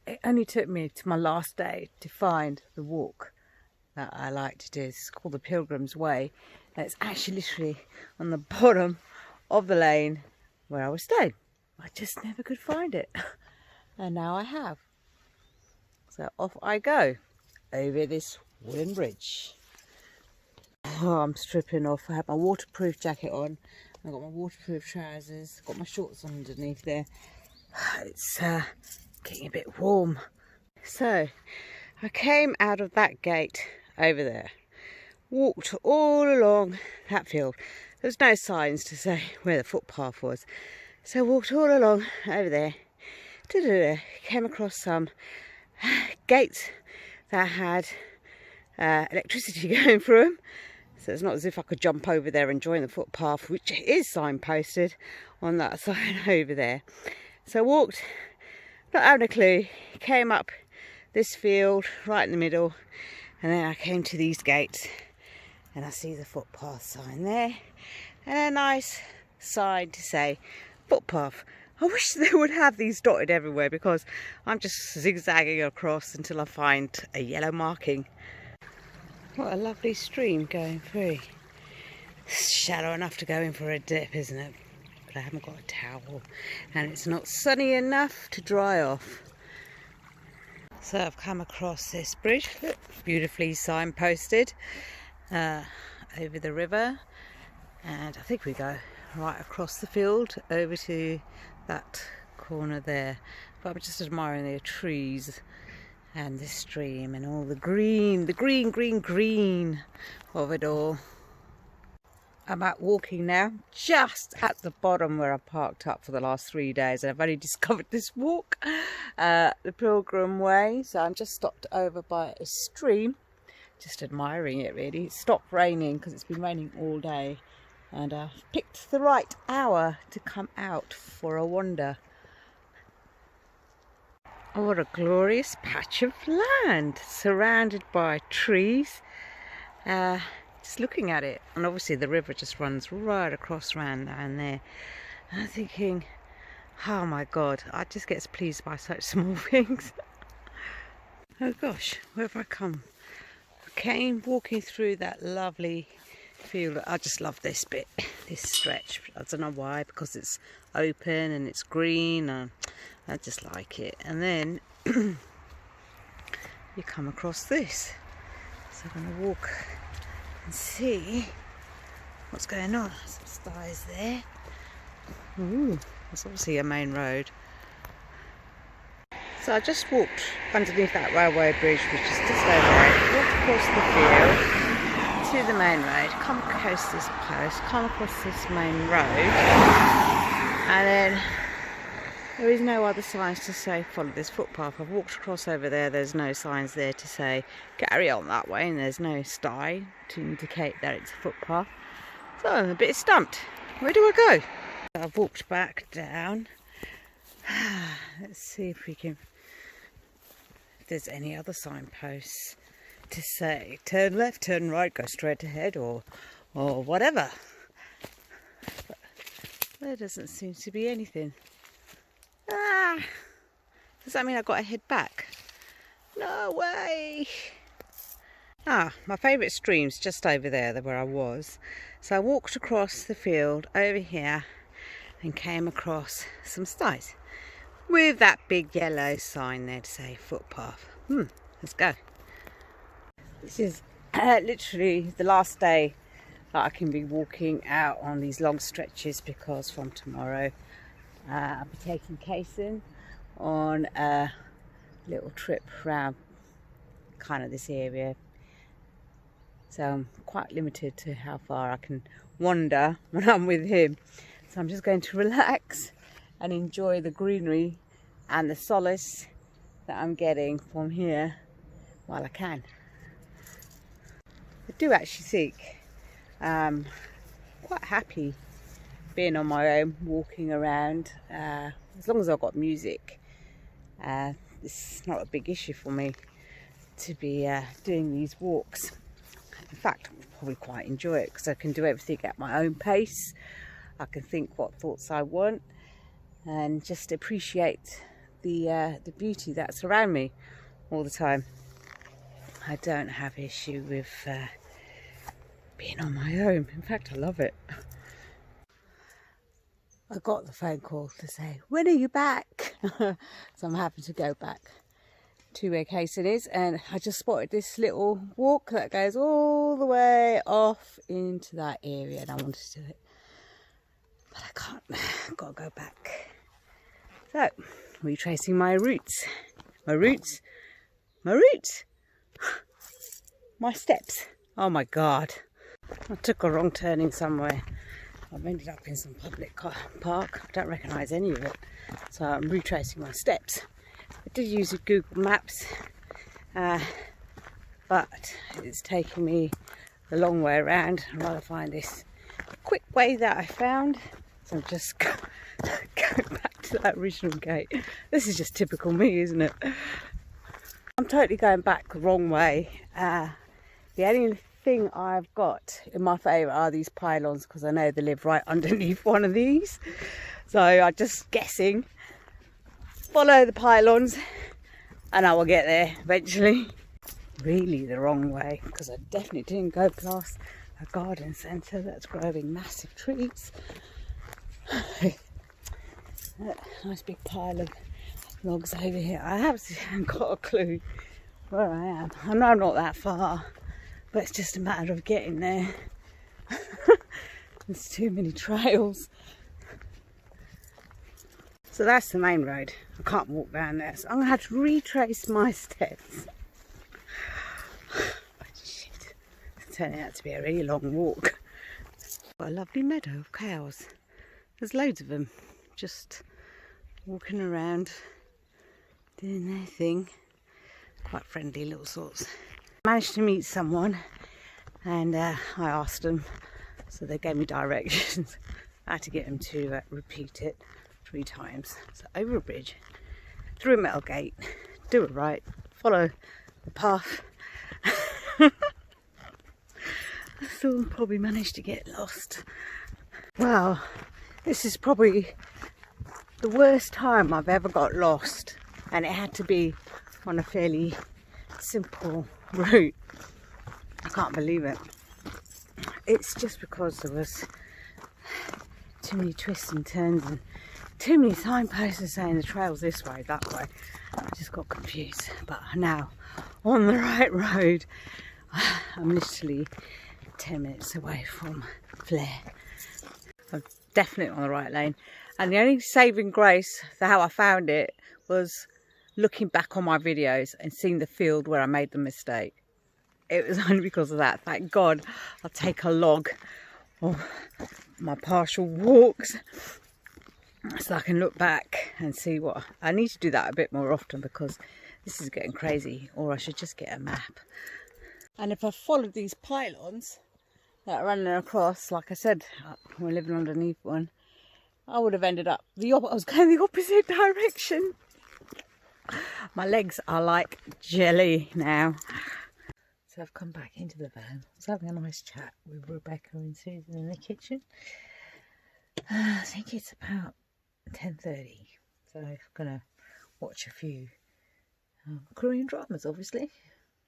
it only took me to my last day to find the walk that I like to do. It's called the Pilgrim's Way. And it's actually literally on the bottom of the lane where I was staying. I just never could find it. And now I have. So off I go over this wooden bridge. Oh, I'm stripping off. I have my waterproof jacket on. I've got my waterproof trousers. I've got my shorts on underneath there. It's getting a bit warm. So I came out of that gate over there, walked all along that field. There was no signs to say where the footpath was, so I walked all along over there. Came across some gates that had electricity going through them, so it's not as if I could jump over there and join the footpath, which is signposted on that side over there. So I walked, not having a clue, came up this field right in the middle, and then I came to these gates and I see the footpath sign there and a nice sign to say footpath. I wish they would have these dotted everywhere, because I'm just zigzagging across until I find a yellow marking. What a lovely stream going through. It's shallow enough to go in for a dip, isn't it? But I haven't got a towel and it's not sunny enough to dry off. So I've come across this bridge, look, beautifully signposted, over the river, and I think we go right across the field over to that corner there. But I'm just admiring the trees and the stream and all the green of it all. I'm out walking now, just at the bottom where I parked up for the last 3 days. I've only discovered this walk, the Pilgrim Way. So I'm just stopped over by a stream, just admiring it really. It stopped raining because it's been raining all day, and I've picked the right hour to come out for a wander. Oh, what a glorious patch of land, surrounded by trees. Just looking at it, and obviously the river just runs right across around down there. And I'm thinking, oh my God, I just get pleased by such small things. Oh gosh, where have I come? I came walking through that lovely field. I just love this bit, this stretch. I don't know why, because it's open and it's green, and I just like it. And then you come across this. So I'm going to walk and see what's going on. Some stars there. Ooh, that's obviously a main road. So I just walked underneath that railway bridge, which is just over there, walked across the field to the main road, come across this post, come across this main road, and then there is no other signs to say follow this footpath. I've walked across over there, there's no signs there to say carry on that way, and there's no sty to indicate that it's a footpath. So I'm a bit stumped. Where do I go? I've walked back down. Let's see if there's any other signposts to say turn left, turn right, go straight ahead, or whatever. But there doesn't seem to be anything. Does that mean I've got to head back? No way! My favourite stream's just over there, where I was. So I walked across the field over here and came across some styes with that big yellow sign there to say footpath. Let's go. This is literally the last day that I can be walking out on these long stretches, because from tomorrow I'll be taking Kason on a little trip around kind of this area. So I'm quite limited to how far I can wander when I'm with him. So I'm just going to relax and enjoy the greenery and the solace that I'm getting from here while I can. I do actually think quite happy being on my own, walking around, as long as I've got music. It's not a big issue for me to be doing these walks. In fact, I probably quite enjoy it, because I can do everything at my own pace. I can think what thoughts I want and just appreciate the beauty that's around me all the time. I don't have issue with being on my own. In fact, I love it. I got the phone call to say, when are you back? So I'm happy to go back to where Kason is, and I just spotted this little walk that goes all the way off into that area, and I wanted to do it, but I can't. I've got to go back. So, retracing my roots, my steps. Oh my God, I took a wrong turning somewhere. I've ended up in some public park. I don't recognise any of it, so I'm retracing my steps. I did use Google Maps, but it's taking me the long way around. I'd rather find this quick way that I found. So I'm just going back to that original gate. This is just typical me, isn't it? I'm totally going back the wrong way. The only thing I've got in my favour are these pylons, because I know they live right underneath one of these. So I'm just guessing. Follow the pylons and I will get there eventually. Really the wrong way, because I definitely didn't go past a garden centre that's growing massive trees. Nice big pile of logs over here. I haven't got a clue where I am. I know I'm not that far, but it's just a matter of getting there. There's too many trails. So that's the main road. I can't walk down there, so I'm going to have to retrace my steps. Oh, shit. It's turning out to be a really long walk. Got a lovely meadow of cows. There's loads of them, just walking around, doing their thing. Quite friendly little sorts. Managed to meet someone, and I asked them, so they gave me directions. I had to get them to repeat it 3 times. So over a bridge, through a metal gate, do it right, follow the path. I still probably managed to get lost. Wow, this is probably the worst time I've ever got lost, and it had to be on a fairly simple route. I can't believe it. It's just because there was too many twists and turns and too many signposts saying the trail's this way, that way. I just got confused, but now on the right road. I'm literally 10 minutes away from Flare. I'm definitely on the right lane, and the only saving grace for how I found it was looking back on my videos and seeing the field where I made the mistake. It was only because of that. Thank God I'll take a log of my partial walks so I can look back and see what I need to do. That a bit more often, because this is getting crazy, or I should just get a map. And if I followed these pylons that are running across, like I said, we're living underneath one, I would have ended up I was going the opposite direction. My legs are like jelly now. So I've come back into the van. I was having a nice chat with Rebecca and Susan in the kitchen. I think it's about 10:30, so I'm gonna watch a few Korean dramas, obviously.